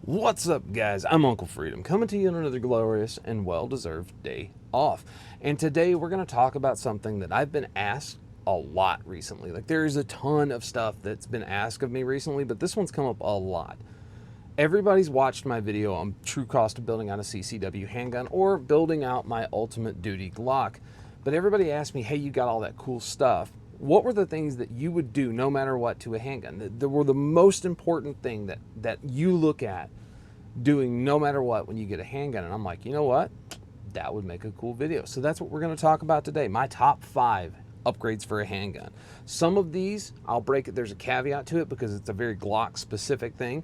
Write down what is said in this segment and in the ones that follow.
What's up, guys? I'm Uncle Freedom, coming to you on another glorious and well-deserved day off. And today we're going to talk about something that I've been asked a lot recently. Like, there's a ton of stuff that's been asked of me recently, but this one's come up a lot. Everybody's watched my video on true cost of building out a CCW handgun or building out my ultimate duty Glock. But everybody asked me, hey, you got all that cool stuff. What were the things that you would do no matter what to a handgun? That were the most important thing that you look at doing no matter what when you get a handgun. And I'm like, you know what? That would make a cool video. So that's what we're going to talk about today. My top 5 upgrades for a handgun. Some of these, I'll break it. There's a caveat to it because it's a very Glock specific thing.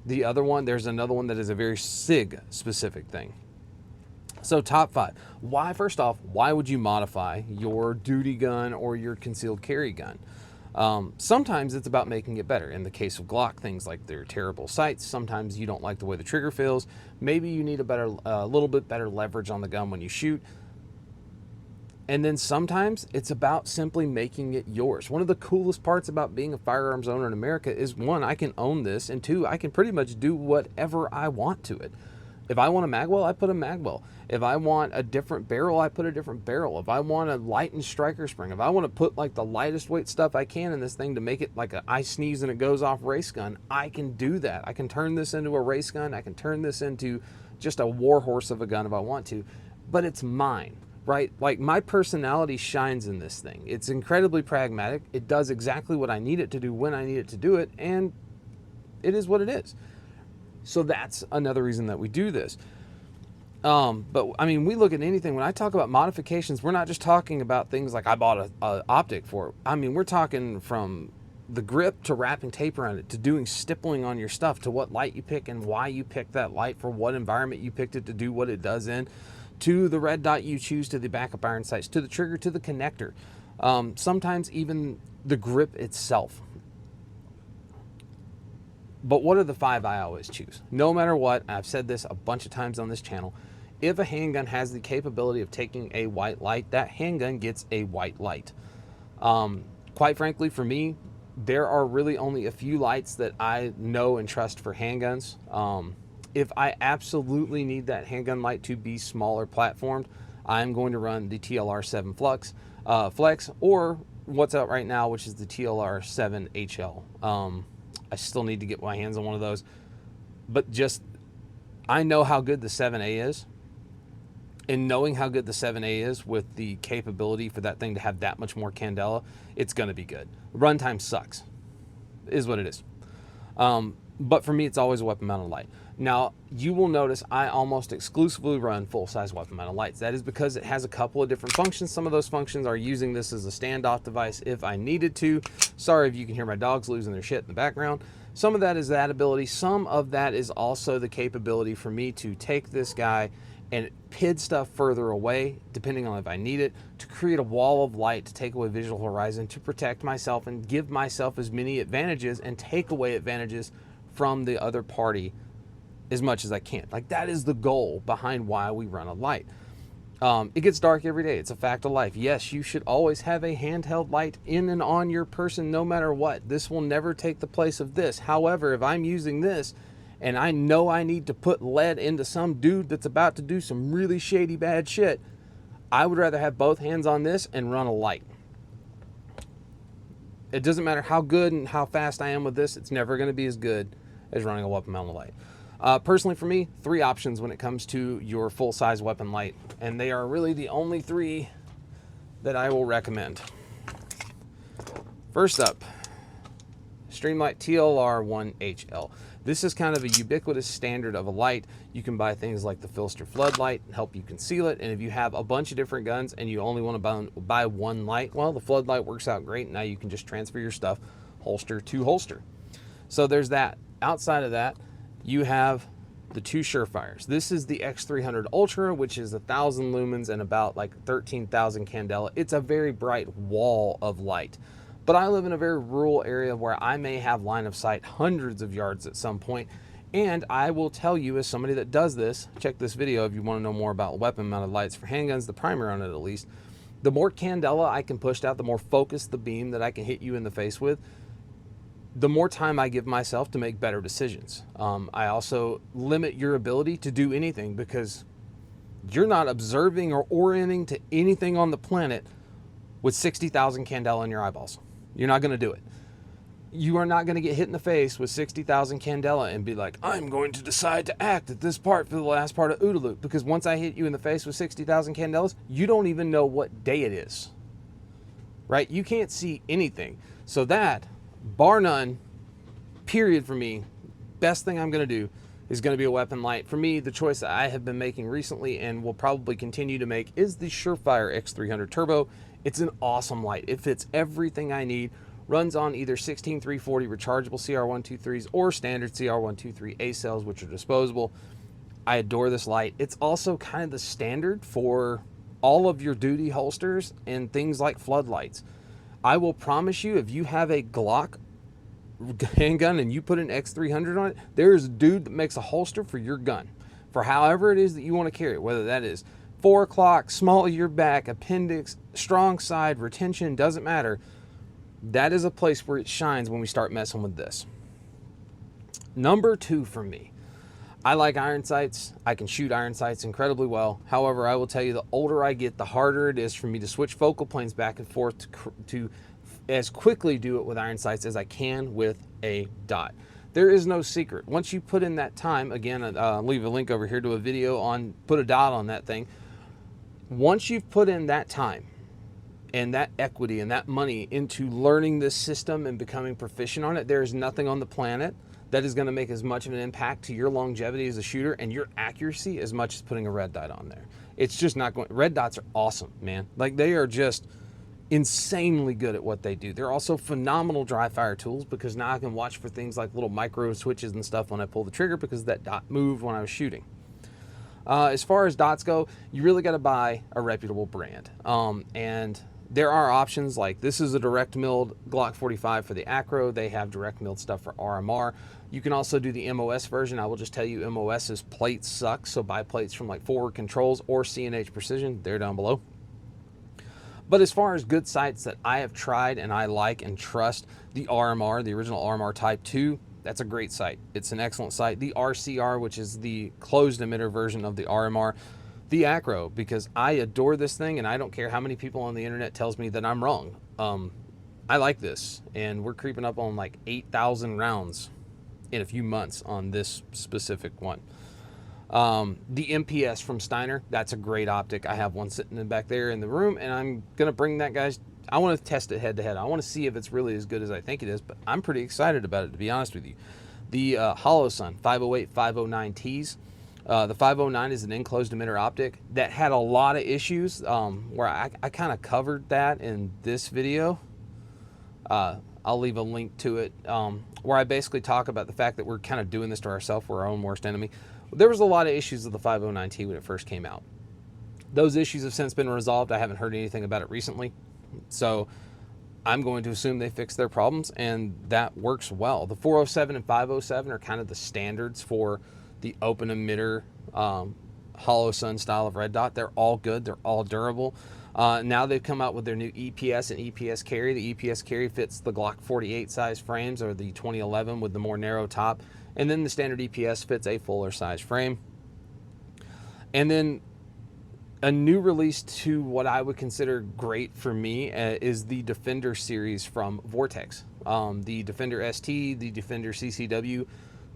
The other one, there's another one that is a very SIG specific thing. So top 5. Why, first off, why would you modify your duty gun or your concealed carry gun? Sometimes it's about making it better. In the case of Glock, things like their terrible sights. Sometimes you don't like the way the trigger feels. Maybe you need a little bit better leverage on the gun when you shoot. And then sometimes it's about simply making it yours. One of the coolest parts about being a firearms owner in America is, one, I can own this, and two, I can pretty much do whatever I want to it. If I want a Magwell, I put a Magwell. If I want a different barrel, I put a different barrel. If I want a lightened striker spring, if I want to put like the lightest weight stuff I can in this thing to make it like I sneeze and it goes off race gun, I can do that. I can turn this into a race gun. I can turn this into just a war horse of a gun if I want to, but it's mine, right? Like, my personality shines in this thing. It's incredibly pragmatic. It does exactly what I need it to do when I need it to do it, and it is what it is. So that's another reason that we do this. But I mean, we look at anything. When I talk about modifications, we're not just talking about things like I bought a optic for it. I mean, we're talking from the grip to wrapping tape around it, to doing stippling on your stuff, to what light you pick and why you picked that light, for what environment you picked it to do what it does in, to the red dot you choose, to the backup iron sights, to the trigger, to the connector. Sometimes even the grip itself. But what are the 5 I always choose? No matter what, I've said this a bunch of times on this channel, if a handgun has the capability of taking a white light, that handgun gets a white light. Quite frankly, for me, there are really only a few lights that I know and trust for handguns. If I absolutely need that handgun light to be smaller platformed, I'm going to run the TLR7 Flex, or what's out right now, which is the TLR7 HL. I still need to get my hands on one of those, but just, I know how good the 7A is, and knowing how good the 7A is with the capability for that thing to have that much more candela, it's going to be good. Runtime sucks, is what it is. But for me, it's always a weapon mounted light. Now, you will notice I almost exclusively run full-size weapon mounted lights. That is because it has a couple of different functions. Some of those functions are using this as a standoff device if I needed to. Sorry if you can hear my dogs losing their shit in the background. Some of that is that ability. Some of that is also the capability for me to take this guy and PID stuff further away, depending on if I need it, to create a wall of light, to take away visual horizon, to protect myself and give myself as many advantages and take away advantages from the other party as much as I can. Like, that is the goal behind why we run a light. It gets dark every day. It's a fact of life. Yes, you should always have a handheld light in and on your person no matter what. This will never take the place of this. However, if I'm using this and I know I need to put lead into some dude that's about to do some really shady bad shit, I would rather have both hands on this and run a light. It doesn't matter how good and how fast I am with this, it's never going to be as good as running a weapon mounted light. Personally, for me, 3 options when it comes to your full-size weapon light, and they are really the only 3 that I will recommend. First up, Streamlight TLR1HL. This is kind of a ubiquitous standard of a light. You can buy things like the Filster floodlight and help you conceal it, and if you have a bunch of different guns and you only want to buy one light, well, the floodlight works out great. Now you can just transfer your stuff holster to holster. So there's that. Outside of that, you have the 2 Surefires. This is the X300 Ultra, which is 1,000 lumens and about like 13,000 candela. It's a very bright wall of light. But I live in a very rural area where I may have line of sight hundreds of yards at some point. And I will tell you, as somebody that does this, check this video if you want to know more about weapon mounted lights for handguns, the primer on it at least. The more candela I can push out, the more focused the beam that I can hit you in the face with, the more time I give myself to make better decisions. I also limit your ability to do anything because you're not observing or orienting to anything on the planet with 60,000 candela in your eyeballs. You're not going to do it. You are not going to get hit in the face with 60,000 candela and be like, I'm going to decide to act at this part for the last part of OODA loop. Because once I hit you in the face with 60,000 candelas, you don't even know what day it is. Right? You can't see anything. So that, bar none, period for me, best thing I'm going to do is going to be a weapon light. For me, the choice that I have been making recently and will probably continue to make is the Surefire X300 Turbo. It's an awesome light. It fits everything I need. Runs on either 16340 rechargeable CR123s or standard CR123A cells, which are disposable. I adore this light. It's also kind of the standard for all of your duty holsters and things like floodlights. I will promise you, if you have a Glock handgun and you put an X300 on it, there's a dude that makes a holster for your gun, for however it is that you want to carry it, whether that is 4 o'clock, small of your back, appendix, strong side, retention, doesn't matter. That is a place where it shines when we start messing with this. Number 2 for me, I like iron sights. I can shoot iron sights incredibly well. However, I will tell you, the older I get, the harder it is for me to switch focal planes back and forth to as quickly do it with iron sights as I can with a dot. There is no secret. Once you put in that time, again, I'll leave a link over here to a video on put a dot on that thing. Once you've put in that time and that equity and that money into learning this system and becoming proficient on it, there is nothing on the planet that is going to make as much of an impact to your longevity as a shooter and your accuracy as much as putting a red dot on there. It's just not going. Red dots are awesome, man. Like, they are just insanely good at what they do. They're also phenomenal dry fire tools because now I can watch for things like little micro switches and stuff when I pull the trigger because that dot moved when I was shooting. As far as dots go, you really got to buy a reputable brand. And there are options like this is a direct milled Glock 45 for the Acro. They have direct milled stuff for RMR. You can also do the MOS version. I will just tell you, MOS's plates suck, so buy plates from like Forward Controls or C&H Precision. They're down below. But as far as good sights that I have tried and I like and trust, the RMR, the original RMR Type 2, that's a great sight. It's an excellent sight. The RCR, which is the closed emitter version of the RMR. The Acro, because I adore this thing and I don't care how many people on the internet tells me that I'm wrong. I like this, and we're creeping up on like 8,000 rounds in a few months on this specific one. The MPS from Steiner, that's a great optic. I have one sitting back there in the room, and I'm gonna bring that, guys. I want to test it head to head. I want to see if it's really as good as I think it is, but I'm pretty excited about it, to be honest with you. The HoloSun 508 509Ts. The 509 is an enclosed emitter optic that had a lot of issues, where I kind of covered that in this video. I'll leave a link to it, where I basically talk about the fact that we're kind of doing this to ourselves. We're our own worst enemy. There was a lot of issues with the 509T when it first came out. Those issues have since been resolved. I haven't heard anything about it recently. So I'm going to assume they fixed their problems, and that works well. The 407 and 507 are kind of the standards for the open emitter HoloSun style of red dot. They're all good. They're all durable. Now they've come out with their new EPS and EPS carry. The EPS carry fits the Glock 48 size frames, or the 2011 with the more narrow top. And then the standard EPS fits a fuller size frame. And then a new release to what I would consider great for me is the Defender series from Vortex. The Defender ST, the Defender CCW,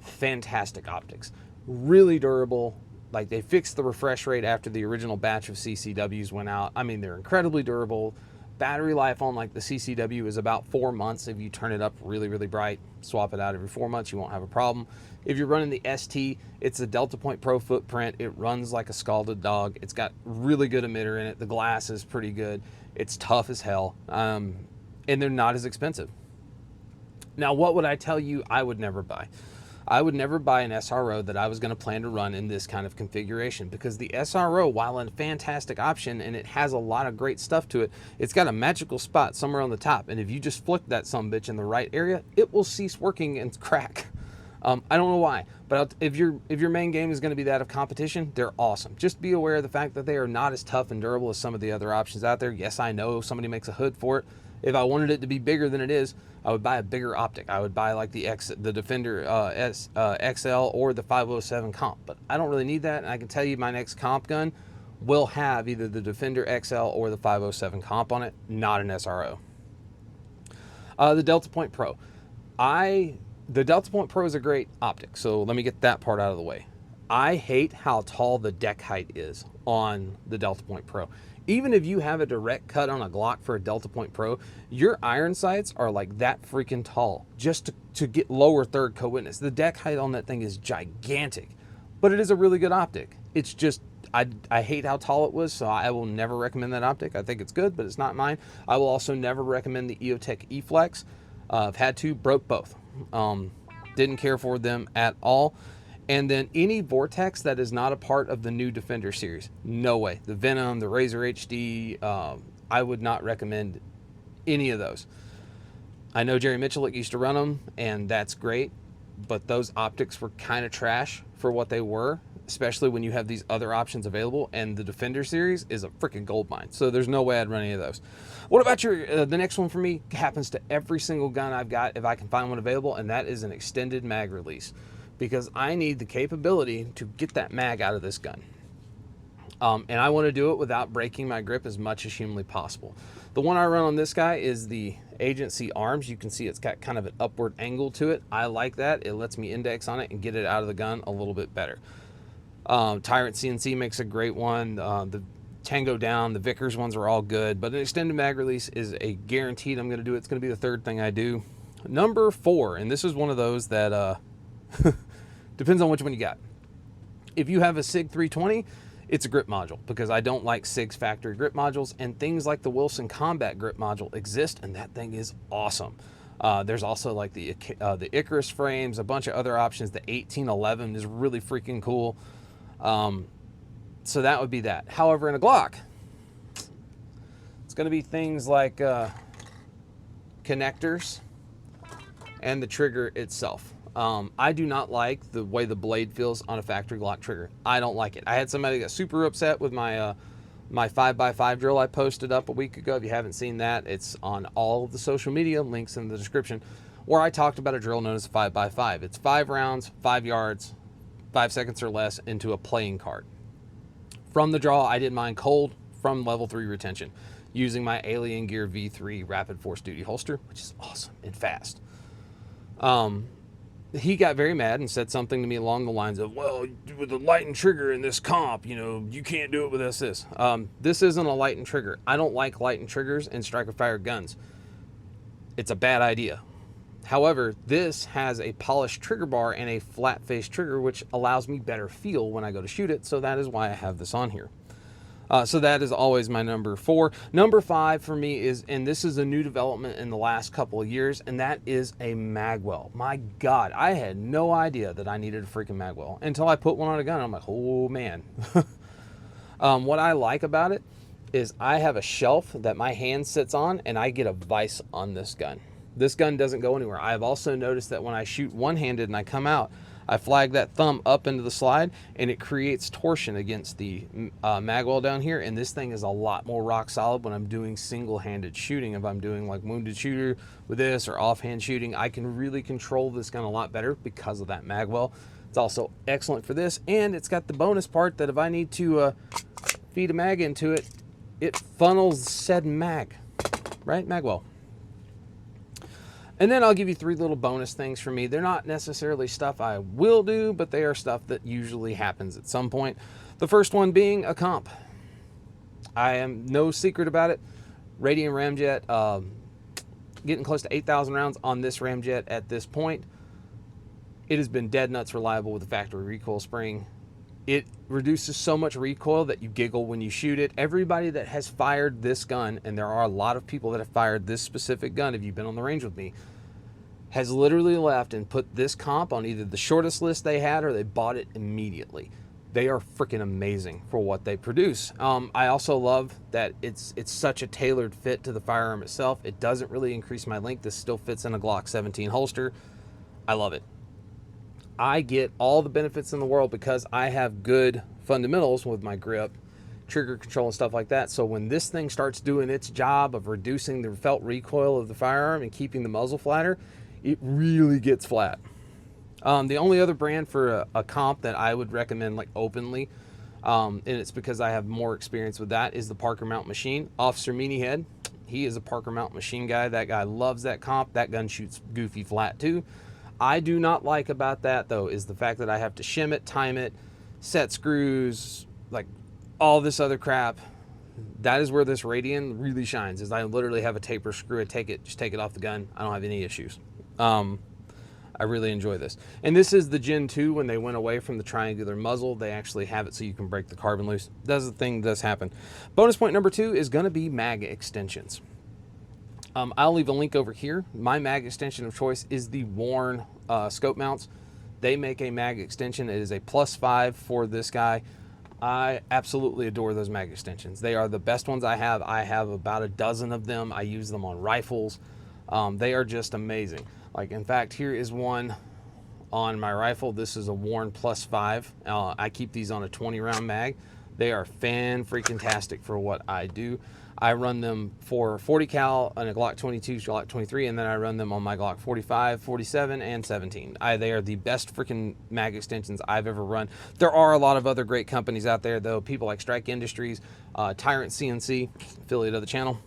fantastic optics. Really durable. Like, they fixed the refresh rate after the original batch of CCWs went out. I mean, they're incredibly durable. Battery life on like the CCW is about 4 months. If you turn it up really, really bright, swap it out every 4 months, you won't have a problem. If you're running the ST, it's a Delta Point Pro footprint. It runs like a scalded dog. It's got really good emitter in it. The glass is pretty good. It's tough as hell. And they're not as expensive. Now, what would I tell you I would never buy? I would never buy an SRO that I was going to plan to run in this kind of configuration, because the SRO, while a fantastic option and it has a lot of great stuff to it, it's got a magical spot somewhere on the top, and if you just flick that sumbitch in the right area, it will cease working and crack. I don't know why, but if your main game is going to be that of competition, they're awesome. Just be aware of the fact that they are not as tough and durable as some of the other options out there. Yes, I know somebody makes a hood for it. If I wanted it to be bigger than it is, I would buy a bigger optic. I would buy like the Defender XL or the 507 comp, but I don't really need that. And I can tell you my next comp gun will have either the Defender XL or the 507 comp on it, not an SRO. The Delta Point Pro. The Delta Point Pro is a great optic, so let me get that part out of the way. I hate how tall the deck height is on the Delta Point Pro. Even if you have a direct cut on a Glock for a Delta Point Pro, your iron sights are like that freaking tall just to get lower third co-witness. The deck height on that thing is gigantic, but it is a really good optic. It's just, I hate how tall it was, so I will never recommend that optic. I think it's good, but it's not mine. I will also never recommend the EOTech E-Flex. I've had two, broke both. Didn't care for them at all. And then any Vortex that is not a part of the new Defender series, no way. The Venom, the Razor HD, I would not recommend any of those. I know Jerry Mitchell used to run them, and that's great, but those optics were kind of trash for what they were, especially when you have these other options available, and the Defender series is a freaking gold mine, so there's no way I'd run any of those. What about the next one for me happens to every single gun I've got if I can find one available, and that is an extended mag release, because I need the capability to get that mag out of this gun. And I want to do it without breaking my grip as much as humanly possible. The one I run on this guy is the Agency Arms. You can see it's got kind of an upward angle to it. I like that. It lets me index on it and get it out of the gun a little bit better. Tyrant CNC makes a great one. The Tango Down, the Vickers ones are all good, but an extended mag release is a guaranteed I'm going to do. It's going to be the third thing I do. Number 4, and this is one of those that depends on which one you got. If you have a SIG 320, it's a grip module, because I don't like SIG's factory grip modules, and things like the Wilson Combat grip module exist, and that thing is awesome. There's also like the Icarus frames, a bunch of other options. The 1811 is really freaking cool. So that would be that. However, in a Glock, it's going to be things like connectors and the trigger itself. I do not like the way the blade feels on a factory Glock trigger. I don't like it. I had somebody get super upset with my my 5x5 drill I posted up a week ago. If you haven't seen that, it's on all of the social media, links in the description, where I talked about a drill known as 5x5. It's 5 rounds, 5 yards, 5 seconds or less into a playing card. From the draw, I did mine cold from level 3 retention using my Alien Gear V3 Rapid Force Duty holster, which is awesome and fast. He got very mad and said something to me along the lines of, well, with the light and trigger in this comp, you know, you can't do it with this. This isn't a light and trigger. I don't like light and triggers in striker fire guns. It's a bad idea. However, this has a polished trigger bar and a flat face trigger, which allows me better feel when I go to shoot it. So that is why I have this on here. So that is always my number 4. Number 5 for me is, and this is a new development in the last couple of years, and that is a Magwell. My God, I had no idea that I needed a freaking Magwell until I put one on a gun. I'm like, oh man. What I like about it is I have a shelf that my hand sits on, and I get a vise on this gun. This gun doesn't go anywhere. I have also noticed that when I shoot one-handed and I come out, I flag that thumb up into the slide, and it creates torsion against the magwell down here, and this thing is a lot more rock solid when I'm doing single-handed shooting. If I'm doing like wounded shooter with this or offhand shooting, I can really control this gun a lot better because of that magwell. It's also excellent for this, and it's got the bonus part that if I need to feed a mag into it, it funnels said mag, right? Magwell. And then I'll give you 3 little bonus things for me. They're not necessarily stuff I will do, but they are stuff that usually happens at some point. The first one being a comp. I am no secret about it. Radian Ramjet, getting close to 8,000 rounds on this Ramjet at this point. It has been dead nuts reliable with the factory recoil spring. It reduces so much recoil that you giggle when you shoot it. Everybody that has fired this gun, and there are a lot of people that have fired this specific gun, if you've been on the range with me, has literally left and put this comp on either the shortest list they had or they bought it immediately. They are freaking amazing for what they produce. I also love that it's such a tailored fit to the firearm itself. It doesn't really increase my length. This still fits in a Glock 17 holster. I love it. I get all the benefits in the world because I have good fundamentals with my grip, trigger control and stuff like that. So when this thing starts doing its job of reducing the felt recoil of the firearm and keeping the muzzle flatter, it really gets flat. The only other brand for a comp that I would recommend like openly, and it's because I have more experience with that, is the Parker Mount Machine. Officer Meanyhead, he is a Parker Mount Machine guy. That guy loves that comp. That gun shoots goofy flat too. I do not like about that though is the fact that I have to shim it, time it, set screws, like all this other crap. That is where this Radian really shines, is I literally have a taper screw it, just take it off the gun. I don't have any issues. I really enjoy this. And this is the Gen 2. When they went away from the triangular muzzle, they actually have it so you can break the carbon loose. That's the thing that does happen. Bonus point number 2 is going to be mag extensions. I'll leave a link over here. My mag extension of choice is the Warren scope mounts. They make a mag extension. It is a +5 for this guy. I absolutely adore those mag extensions. They are the best ones I have. I have about a dozen of them. I use them on rifles. They are just amazing. Like, in fact, here is one on my rifle. This is a Warren +5. I keep these on a 20-round mag. They are fan-freaking-tastic for what I do. I run them for 40 cal on a Glock 22, Glock 23, and then I run them on my Glock 45, 47, and 17. They are the best freaking mag extensions I've ever run. There are a lot of other great companies out there, though. People like Strike Industries, Tyrant CNC, affiliate of the channel.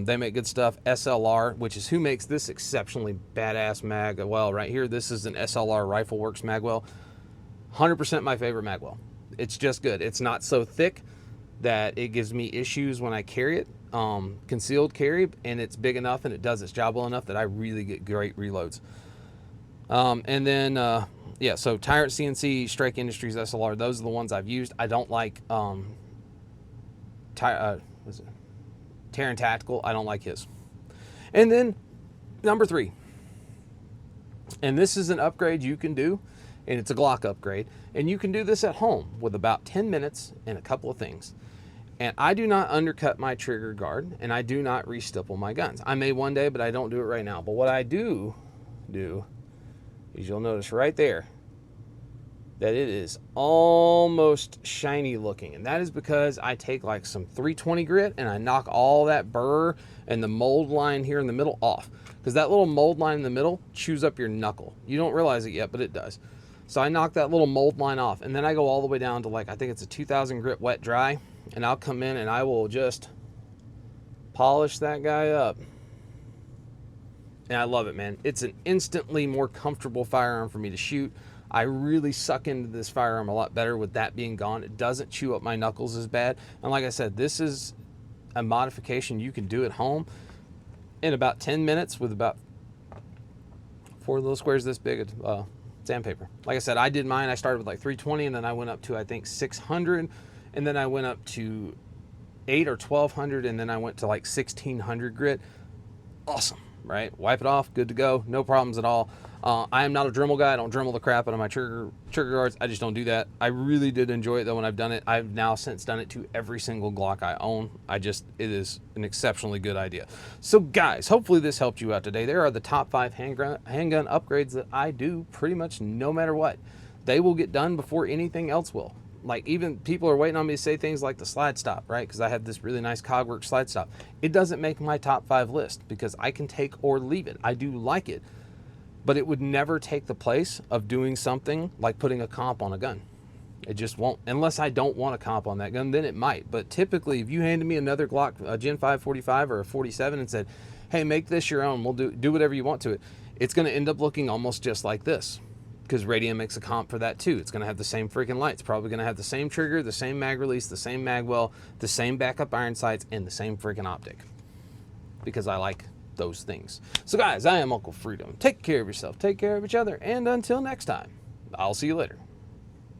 They make good stuff. SLR, which is who makes this exceptionally badass Magwell right here. This is an SLR Rifle Works Magwell. 100% my favorite Magwell. It's just good. It's not so thick that it gives me issues when I carry it. Concealed carry, and it's big enough and it does its job well enough that I really get great reloads. And then yeah, so Tyrant CNC, Strike Industries, SLR, those are the ones I've used. I don't like Terran Tactical. I don't like his. And then number 3, and this is an upgrade you can do, and it's a Glock upgrade, and you can do this at home with about 10 minutes and a couple of things. And I do not undercut my trigger guard, and I do not restipple my guns. I may one day, but I don't do it right now. But what I do is, you'll notice right there that it is almost shiny looking. And that is because I take like some 320 grit and I knock all that burr and the mold line here in the middle off. Because that little mold line in the middle chews up your knuckle. You don't realize it yet, but it does. So I knock that little mold line off, and then I go all the way down to, like, I think it's a 2000 grit wet dry. And I'll come in and I will just polish that guy up. And I love it, man. It's an instantly more comfortable firearm for me to shoot. I really suck into this firearm a lot better with that being gone. It doesn't chew up my knuckles as bad. And like I said, this is a modification you can do at home in about 10 minutes with about 4 little squares this big of sandpaper. Like I said, I did mine. I started with like 320, and then I went up to, I think, 600. And then I went up to 8 or 1200, and then I went to like 1600 grit. Awesome, right? Wipe it off, good to go, no problems at all. I am not a Dremel guy. I don't Dremel the crap out of my trigger guards. I just don't do that. I really did enjoy it though when I've done it. I've now since done it to every single Glock I own. It is an exceptionally good idea. So guys, hopefully this helped you out today. There are the top 5 handgun upgrades that I do pretty much no matter what. They will get done before anything else will. Like, even people are waiting on me to say things like the slide stop, right? Because I have this really nice Cogwork slide stop. It doesn't make my top 5 list because I can take or leave it. I do like it, but it would never take the place of doing something like putting a comp on a gun. It just won't, unless I don't want a comp on that gun, then it might. But typically, if you handed me another Glock, a Gen 5 45 or a 47 and said, hey, make this your own, we'll do whatever you want to it, it's going to end up looking almost just like this. Because Radian makes a comp for that too. It's going to have the same freaking lights. Probably going to have the same trigger, the same mag release, the same magwell, the same backup iron sights, and the same freaking optic. Because I like those things. So guys, I am Uncle Freedom. Take care of yourself, take care of each other, and until next time, I'll see you later.